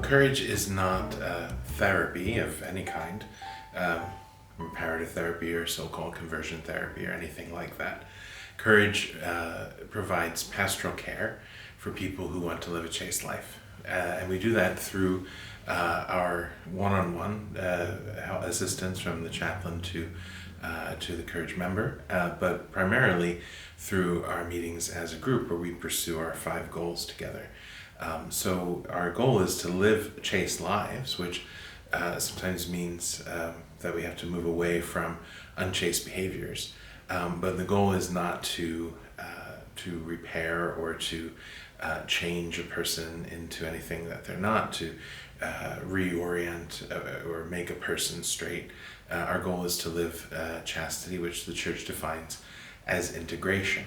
Courage is not therapy of any kind, um, reparative therapy or so-called conversion therapy or anything like that. Courage provides pastoral care for people who want to live a chaste life. And we do that through our one-on-one assistance from the chaplain to the Courage member, but primarily through our meetings as a group where we pursue our 5 goals together. So our goal is to live chaste lives, which sometimes means that we have to move away from unchaste behaviors. But the goal is not to repair or to change a person into anything that they're not, to reorient or make a person straight. Our goal is to live chastity, which the church defines as integration.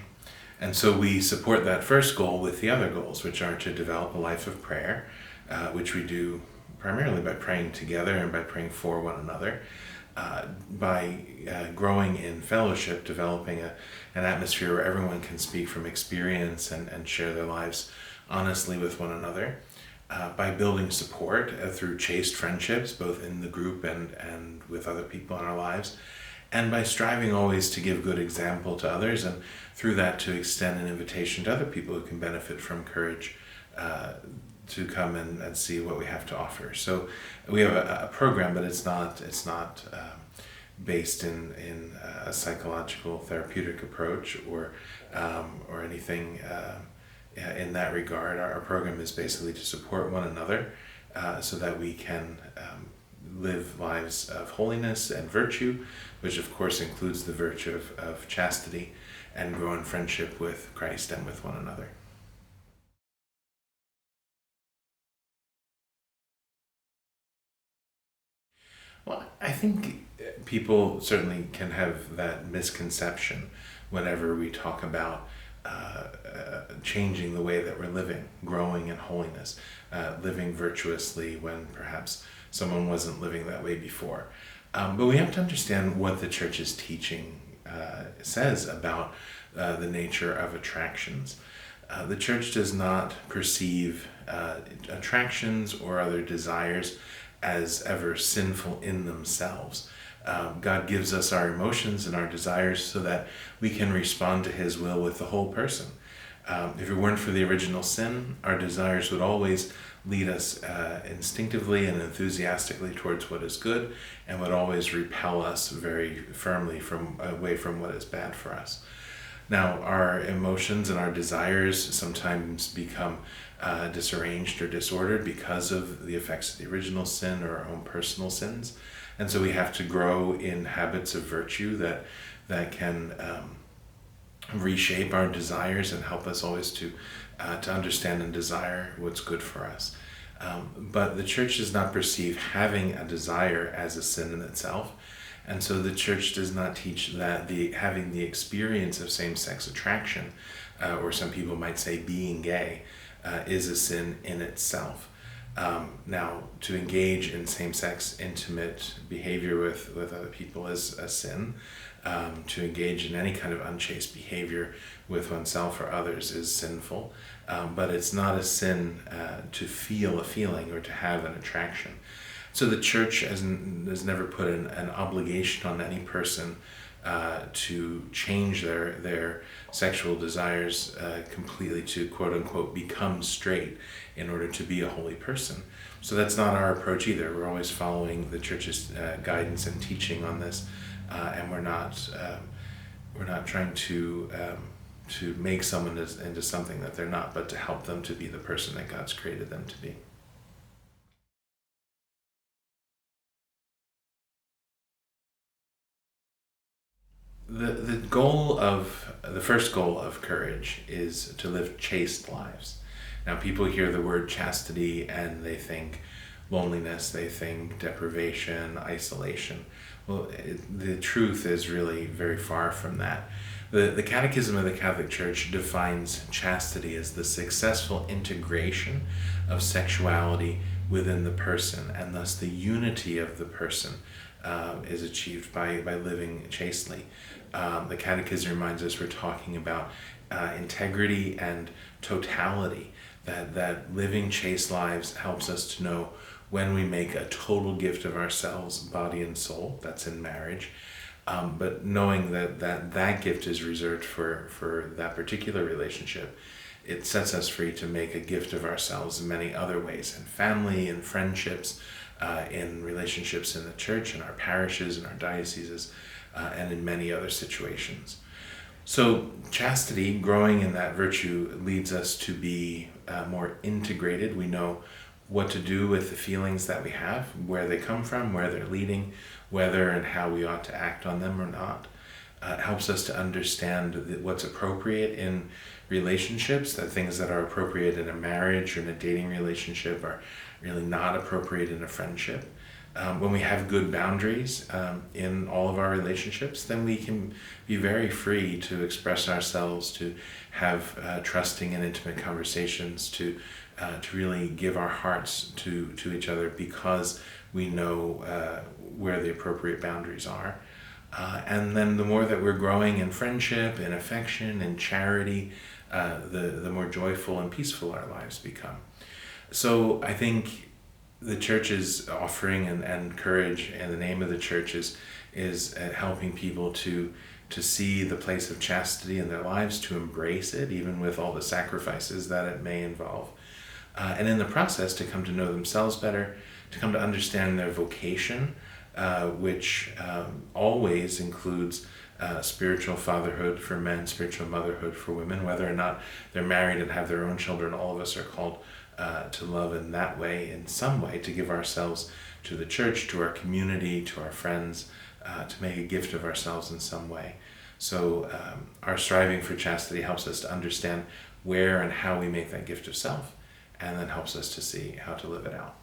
And so we support that first goal with the other goals, which are to develop a life of prayer, which we do primarily by praying together and by praying for one another, by growing in fellowship, developing an atmosphere where everyone can speak from experience and share their lives honestly with one another, by building support through chaste friendships, both in the group and with other people in our lives, and by striving always to give good example to others, and through that to extend an invitation to other people who can benefit from Courage to come and see what we have to offer. So we have a program, but it's not based in a psychological therapeutic approach or anything in that regard. Our program is basically to support one another so that we can live lives of holiness and virtue, which of course includes the virtue of chastity, and grow in friendship with Christ and with one another. Well, I think people certainly can have that misconception whenever we talk about changing the way that we're living, growing in holiness, living virtuously when perhaps someone wasn't living that way before. But we have to understand what the church's teaching says about the nature of attractions. The church does not perceive attractions or other desires as ever sinful in themselves. God gives us our emotions and our desires so that we can respond to His will with the whole person. If it weren't for the original sin, our desires would always lead us instinctively and enthusiastically towards what is good, and would always repel us very firmly away from what is bad for us. Now, our emotions and our desires sometimes become disarranged or disordered because of the effects of the original sin or our own personal sins. And so we have to grow in habits of virtue that can reshape our desires and help us always to understand and desire what's good for us. But the church does not perceive having a desire as a sin in itself. And so the church does not teach that having the experience of same-sex attraction, or some people might say being gay, is a sin in itself. Now, to engage in same-sex intimate behavior with other people is a sin. To engage in any kind of unchaste behavior with oneself or others is sinful. But it's not a sin to feel a feeling or to have an attraction. So the church has never put an obligation on any person to change their sexual desires completely to quote-unquote become straight in order to be a holy person. So that's not our approach either. We're always following the church's guidance and teaching on this, and we're not trying to make someone into something that they're not, but to help them to be the person that God's created them to be. The first goal of Courage is to live chaste lives. Now, people hear the word chastity and they think loneliness, they think deprivation, isolation. Well, the truth is really very far from that. The Catechism of the Catholic Church defines chastity as the successful integration of sexuality within the person, and thus the unity of the person is achieved by living chastely. The Catechism reminds us we're talking about integrity and totality, that living chaste lives helps us to know when we make a total gift of ourselves, body and soul. That's in marriage. But knowing that gift is reserved for that particular relationship, it sets us free to make a gift of ourselves in many other ways, in family, in friendships, in relationships in the church, in our parishes, in our dioceses, and in many other situations. So chastity, growing in that virtue, leads us to be more integrated. We know what to do with the feelings that we have, where they come from, where they're leading, whether and how we ought to act on them or not. It helps us to understand what's appropriate in relationships, that things that are appropriate in a marriage or in a dating relationship are really not appropriate in a friendship. When we have good boundaries in all of our relationships, then we can be very free to express ourselves, to have trusting and intimate conversations, to really give our hearts to each other because we know where the appropriate boundaries are. And then the more that we're growing in friendship, in affection, in charity, the more joyful and peaceful our lives become. So I think the church's offering and courage in the name of the church is helping people to see the place of chastity in their lives, to embrace it, even with all the sacrifices that it may involve. And in the process, to come to know themselves better, to come to understand their vocation, which always includes spiritual fatherhood for men, spiritual motherhood for women, whether or not they're married and have their own children. All of us are called to love in that way, in some way, to give ourselves to the church, to our community, to our friends, to make a gift of ourselves in some way. So our striving for chastity helps us to understand where and how we make that gift of self, and then helps us to see how to live it out.